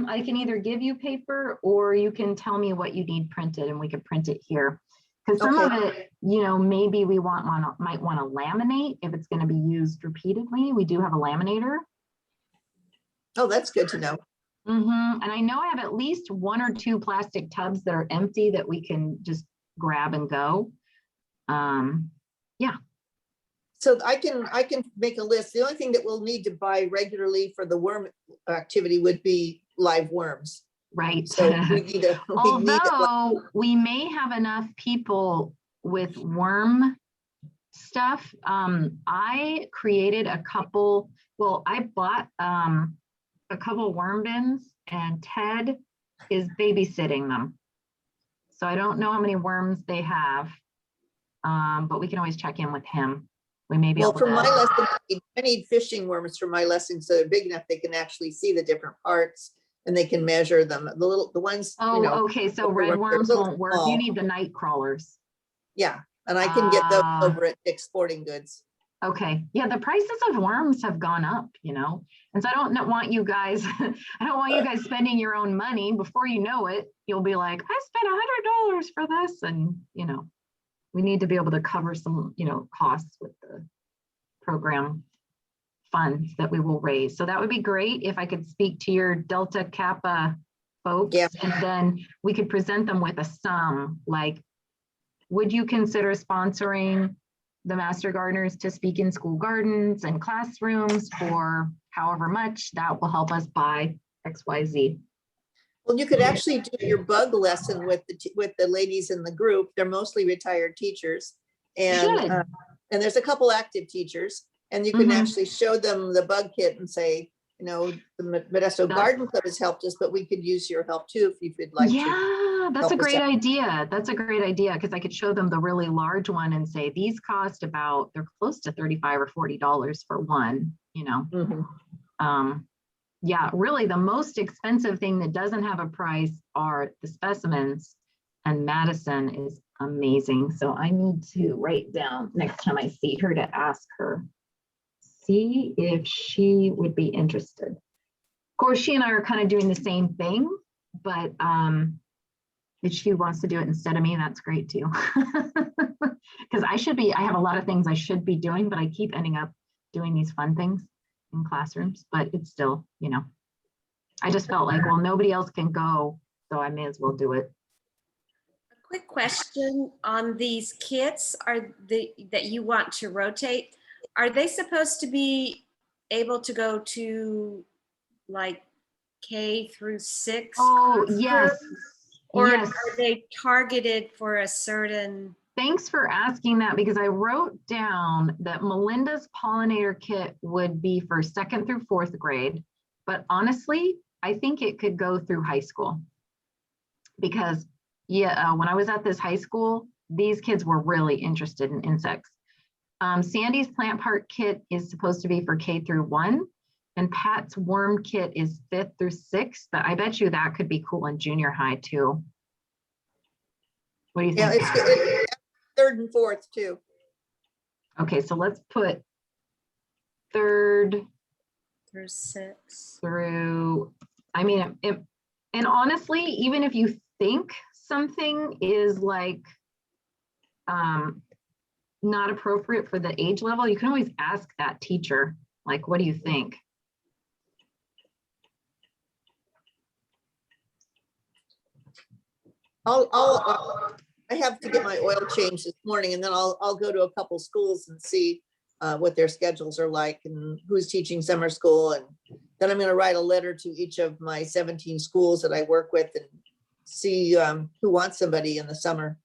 I can either give you paper or you can tell me what you need printed and we can print it here. Because some of it, you know, maybe we might want to laminate if it's going to be used repeatedly. We do have a laminator. oh, that's good to know. And I know I have at least 1 or 2 plastic tubs that are empty that we can just grab and go. So I can make a list. The only thing that we'll need to buy regularly for the worm activity would be live worms. Right. So we need a, Although we may have enough people with worm stuff. I created a couple, well, I bought a couple worm bins and Ted is babysitting them. So I don't know how many worms they have, but we can always check in with him. We may be well, able for my to. lesson, I need fishing worms for my lessons, so they're big enough they can actually see the different parts and they can measure them. The ones, you know, Oh, okay, so they're red worms little won't work. You small. need the night crawlers. Yeah, and I can get those Ah. over at Dick's Sporting Goods. Okay, yeah, the prices of worms have gone up, you know, and so I don't want you guys, I don't want you guys spending your own money. Before you know it, you'll be like, I spent $100 for this, and you know, we need to be able to cover some, you know, costs with the program funds that we will raise. So that would be great if I could speak to your Delta Kappa folks, Yeah. and then we could present them with a sum, like, would you consider sponsoring the Master Gardeners to speak in school gardens and classrooms for however much that will help us buy XYZ? Well, you could actually do your bug lesson with with the ladies in the group. They're mostly retired teachers. And, Should. and there's a couple active teachers, and you can Mhm. actually show them the bug kit and say, you know, the Modesto Garden Club has helped us, but we could use your help too if you'd like to. Yeah, that's a help us great out. idea. That's a great idea, because I could show them the really large one and say, these cost about, they're close to $35 or $40 for one, you know. Mhm. Yeah, really the most expensive thing that doesn't have a price are the specimens, and Madison is amazing. So I need to write down next time I see her to ask her, see if she would be interested. Of course, she and I are kind of doing the same thing, but if she wants to do it instead of me, that's great too. Because I have a lot of things I should be doing, but I keep ending up doing these fun things in classrooms, but it's still, you know, I just felt like, well, nobody else can go, so I may as well do it. A quick question on these kits that you want to rotate. Are they supposed to be able to go to like K through 6? Oh, yes. Or Yes. are they targeted for a certain? Thanks for asking that, because I wrote down that Melinda's pollinator kit would be for 2nd through 4th grade. But honestly, I think it could go through high school. Because when I was at this high school, these kids were really interested in insects. Sandy's plant part kit is supposed to be for K through 1. And Pat's worm kit is 5th through 6th. But I bet you that could be cool in junior high too. What do you Yeah, think? it's 3rd and 4th too. Okay, so let's put 3rd Through 6. through, I mean, and honestly, even if you think something is like not appropriate for the age level, you can always ask that teacher, like, what do you think? I have to get my oil changed this morning, and then I'll go to a couple schools and see what their schedules are like and who's teaching summer school. And then I'm going to write a letter to each of my 17 schools that I work with and see who wants somebody in the summer.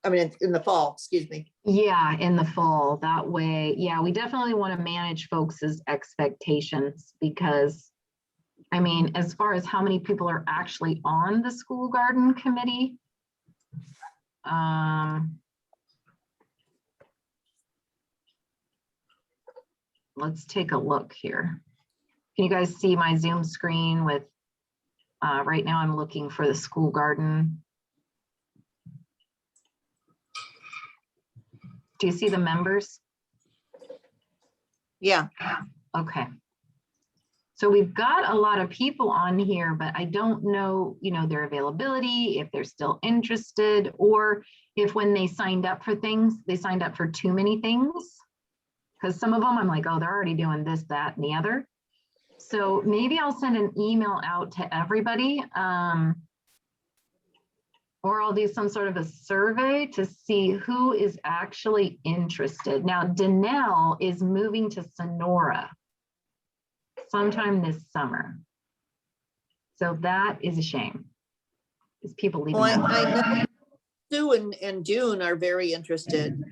I mean, in the fall, excuse me. Yeah, in the fall, that way. Yeah, we definitely want to manage folks' expectations, because I mean, as far as how many people are actually on the school garden committee, let's take a look here. Can you guys see my Zoom screen with, right now I'm looking for the school garden. Do you see the members? Yeah. Okay. So we've got a lot of people on here, but I don't know, you know, their availability, if they're still interested, or if when they signed up for things, they signed up for too many things. Because some of them I'm like, oh, they're already doing this, that, and the other. So maybe I'll send an email out to everybody, or I'll do some sort of a survey to see who is actually interested. Now, Danelle is moving to Sonora sometime this summer. So that is a shame. Is people leaving. Well, I know Sue and June are very interested.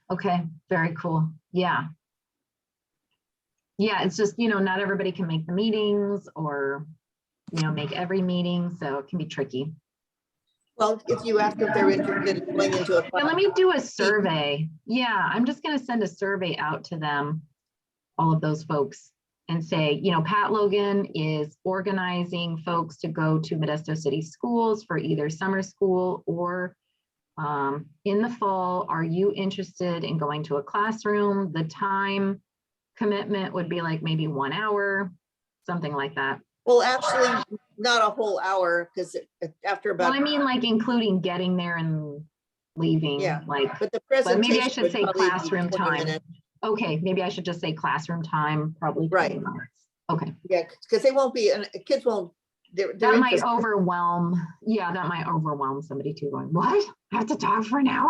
Okay, very cool. Yeah. Yeah, it's just, you know, not everybody can make the meetings or, you know, make every meeting. So it can be tricky. Well, if you ask if they're interested in going into a. Yeah, let me do a survey. Yeah, I'm just going to send a survey out to them, all of those folks, and say, you know, Pat Logan is organizing folks to go to Modesto City Schools for either summer school or in the fall, are you interested in going to a classroom? The time commitment would be like maybe 1 hour, something like that. Well, actually, not a whole hour, because after Well, about, I mean, like including getting there and leaving, Yeah. like, but the but maybe I presentation should would say probably be classroom 20 time. minutes. Okay, maybe I should just say classroom time, probably 20 Right. minutes. Okay, Yeah, because they won't be, and kids won't, they're that might interested. overwhelm, yeah, that might overwhelm somebody too, going, what? I have to talk for an hour?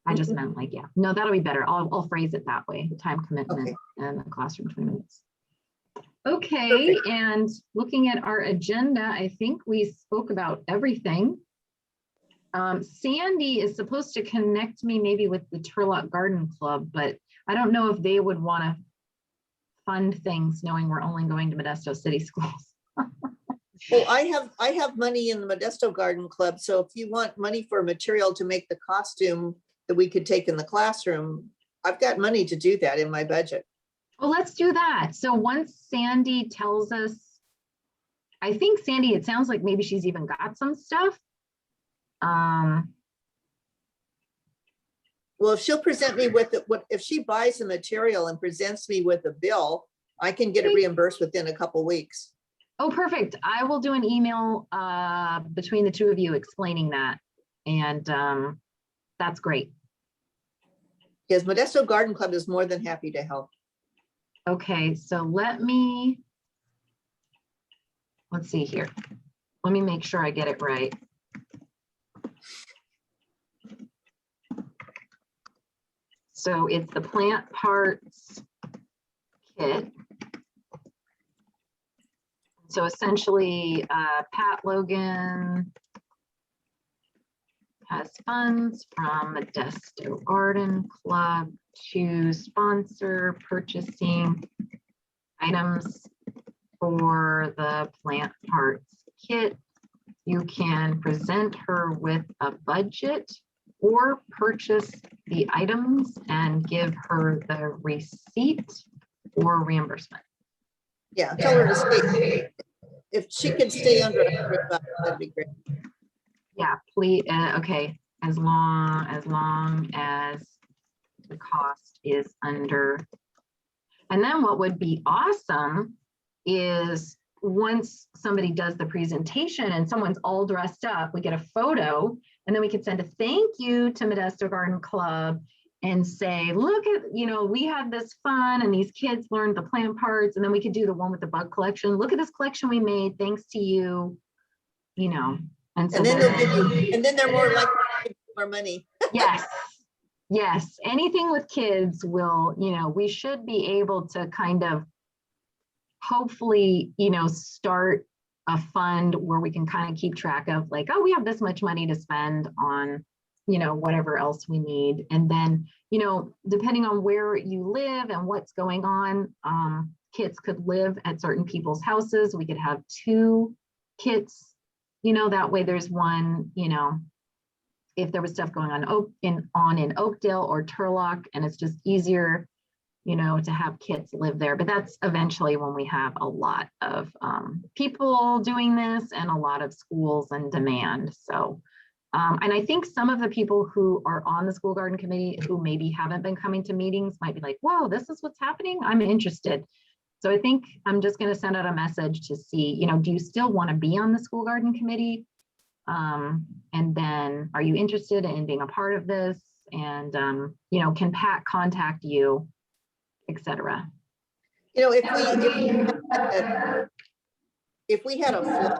I just meant like, yeah, no, that'll be better. I'll phrase it that way, the time commitment Okay. and the classroom 20 minutes. Okay, and looking at our agenda, I think we spoke about everything. Sandy is supposed to connect me maybe with the Turlock Garden Club, but I don't know if they would want to fund things knowing we're only going to Modesto City Schools. Well, I have money in the Modesto Garden Club, so if you want money for material to make the costume that we could take in the classroom, I've got money to do that in my budget. Well, let's do that. So once Sandy tells us, I think Sandy, it sounds like maybe she's even got some stuff. Well, if she'll present me with it, if she buys the material and presents me with a bill, I can get it reimbursed within a couple weeks. Oh, perfect. I will do an email between the two of you explaining that. And that's great. Because Modesto Garden Club is more than happy to help. Okay, so let's see here. Let me make sure I get it right. So it's the plant parts kit. So essentially, Pat Logan has funds from Modesto Garden Club to sponsor purchasing items for the plant parts kit. You can present her with a budget or purchase the items and give her the receipt or reimbursement. Yeah, tell her to stay. If she can stay under $100, that'd be great. Yeah, please, okay, as long as the cost is under. And then what would be awesome is once somebody does the presentation and someone's all dressed up, we get a photo, and then we could send a thank you to Modesto Garden Club and say, look at, we had this fun and these kids learned the plant parts, and then we could do the one with the bug collection. Look at this collection we made, thanks to you, And, so And then they'll give you, and then they're more likely to give you more money. Yes. Anything with kids will, we should be able to kind of hopefully, start a fund where we can kind of keep track of like, oh, we have this much money to spend on, whatever else we need. And then, depending on where you live and what's going on, kids could live at certain people's houses. We could have 2 kits, that way there's one, if there was stuff going on in Oakdale or Turlock, and it's just easier, to have kids live there. But that's eventually when we have a lot of people doing this and a lot of schools and demand. So, and I think some of the people who are on the school garden committee who maybe haven't been coming to meetings might be like, whoa, this is what's happening. I'm interested. So I think I'm just going to send out a message to see, do you still want to be on the school garden committee? And then are you interested in being a part of this? And, can Pat contact you, etc. If we had a flip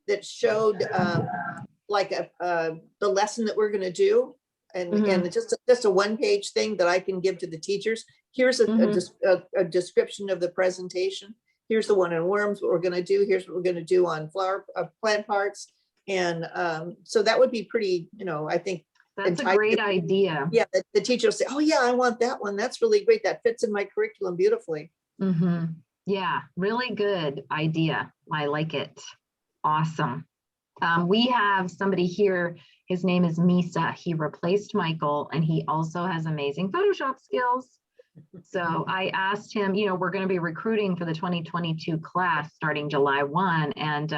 that showed like the lesson that we're going to do, and just a 1-page thing that I can give to the teachers. Here's a description of the presentation. Here's the one on worms, what we're going to do. Here's what we're going to do on plant parts. And so that would be pretty, I think. That's a great idea. Yeah, the teacher will say, oh yeah, I want that one. That's really great. That fits in my curriculum beautifully. Yeah, really good idea. I like it. Awesome. We have somebody here. His name is Misa. He replaced Michael, and he also has amazing Photoshop skills. So I asked him, we're going to be recruiting for the 2022 class starting July 1. And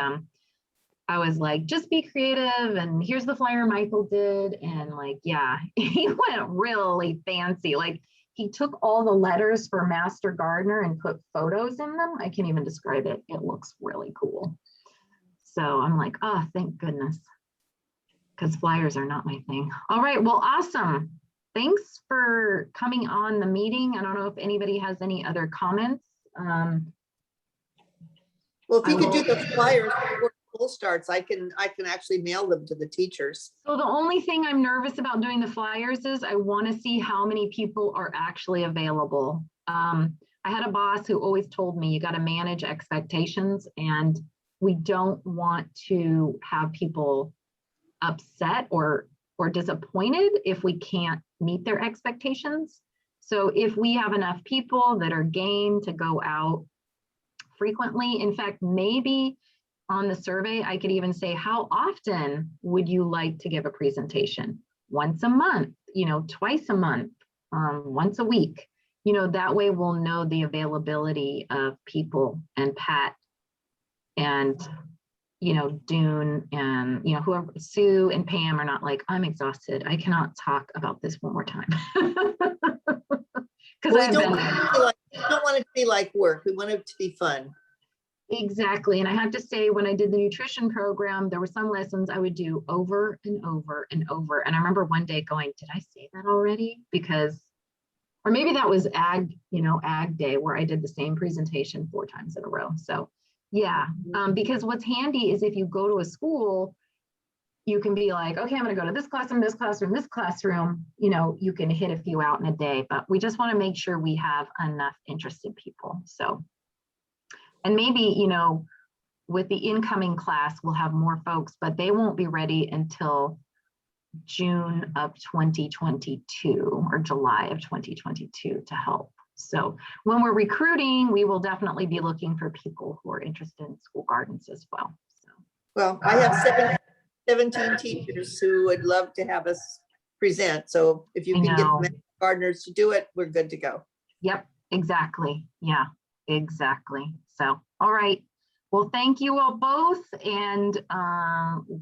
I was like, just be creative, and here's the flyer Michael did. And like, yeah, he went really fancy. Like he took all the letters for Master Gardener and put photos in them. I can't even describe it. It looks really cool. So I'm like, oh, thank goodness. Because flyers are not my thing. All right, well, awesome. Thanks for coming on the meeting. I don't know if anybody has any other comments. Well, if you I could do will- the flyers before school starts, I can actually mail them to the teachers. So the only thing I'm nervous about doing the flyers is I want to see how many people are actually available. I had a boss who always told me you got to manage expectations, and we don't want to have people upset or disappointed if we can't meet their expectations. So if we have enough people that are game to go out frequently, in fact, maybe on the survey, I could even say, how often would you like to give a presentation? Once a month, twice a month, once a week, that way we'll know the availability of people. And Pat and Dune and whoever, Sue and Pam are not like, I'm exhausted, I cannot talk about this one more time. Because We don't want it to be like work. We want it to be fun. Exactly. And I have to say, when I did the nutrition program, there were some lessons I would do over and over and over. And I remember one day going, did I say that already? Or maybe that was ag day, where I did the same presentation 4 times in a row. So yeah, because what's handy is if you go to a school, you can be like, okay, I'm going to go to this classroom, this classroom, this classroom. You can hit a few out in a day, but we just want to make sure we have enough interested people. So, and maybe, with the incoming class, we'll have more folks, but they won't be ready until June of 2022 or July of 2022 to help. So when we're recruiting, we will definitely be looking for people who are interested in school gardens as well. So. Well, I have 17 teachers who would love to have us present. So if you I can get know. the gardeners to do it, we're good to go. Yep, exactly. Yeah, exactly. So, all right. Well, thank you all both. And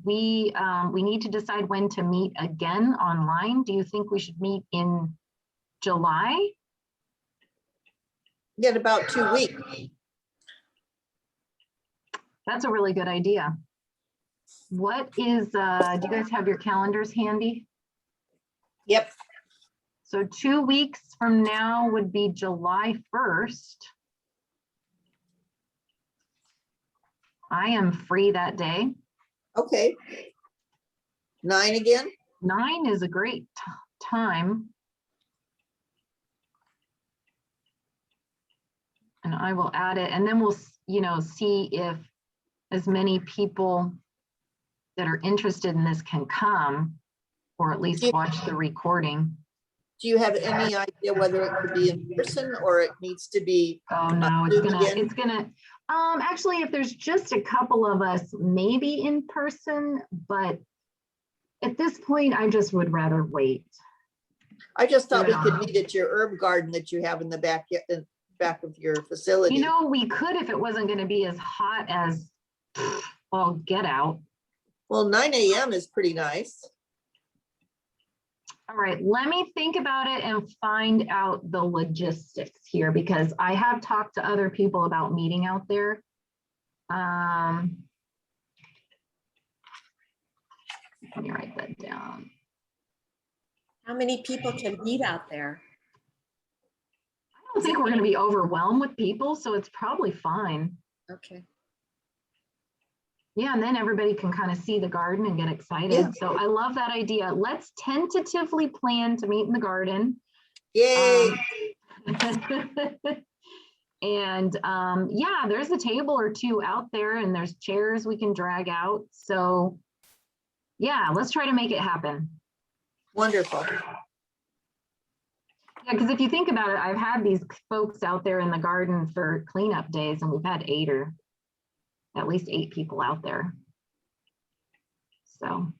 we need to decide when to meet again online. Do you think we should meet in July? Get about 2 weeks. That's a really good idea. What is, do you guys have your calendars handy? Yep. So 2 weeks from now would be July 1st. I am free that day. Okay. 9 again? 9 is a great time. And I will add it, and then we'll, see if as many people that are interested in this can come, or at least watch the recording. Do you have any idea whether it could be in person or it needs to be? Oh no, Zoom again? it's gonna, actually, if there's just a couple of us, maybe in person, but at this point, I just would rather wait. I just thought we Yeah. could meet at your herb garden that you have in the back of your facility. We could if it wasn't gonna be as hot as all get out. Well, 9 a.m. is pretty nice. All right, let me think about it and find out the logistics here, because I have talked to other people about meeting out there. Let me write that down. How many people can meet out there? I don't think we're going to be overwhelmed with people, so it's probably fine. Okay. Yeah, and then everybody can kind of see the garden and get excited. Yeah. So I love that idea. Let's tentatively plan to meet in the garden. Yay. And yeah, there's a table or two out there, and there's chairs we can drag out. So yeah, let's try to make it happen. Wonderful. Yeah, because if you think about it, I've had these folks out there in the garden for cleanup days, and we've had at least 8 people out there. So,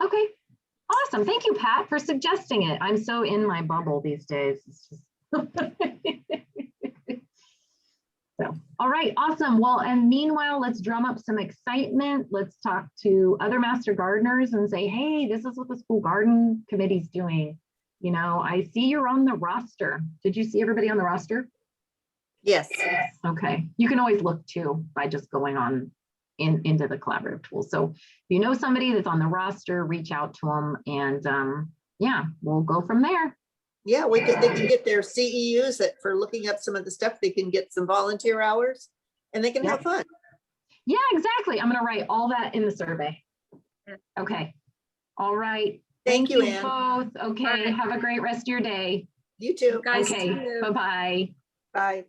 okay, awesome. Thank you, Pat, for suggesting it. I'm so in my bubble these days. It's just So, all right, awesome. Well, and meanwhile, let's drum up some excitement. Let's talk to other master gardeners and say, hey, this is what the school garden committee's doing. You know, I see you're on the roster. Did you see everybody on the roster? Yes. Okay, you can always look too by just going on into the collaborative tool. So if you know somebody that's on the roster, reach out to them and yeah, we'll go from there. Yeah, they can get their CEUs that for looking up some of the stuff, they can get some volunteer hours and they can have fun. Yeah, exactly. I'm gonna write all that in the survey. Okay, all right. Thank you, Ann. both. Okay, right. have a great rest of your day. You too. Guys, Okay, too. bye-bye. Bye.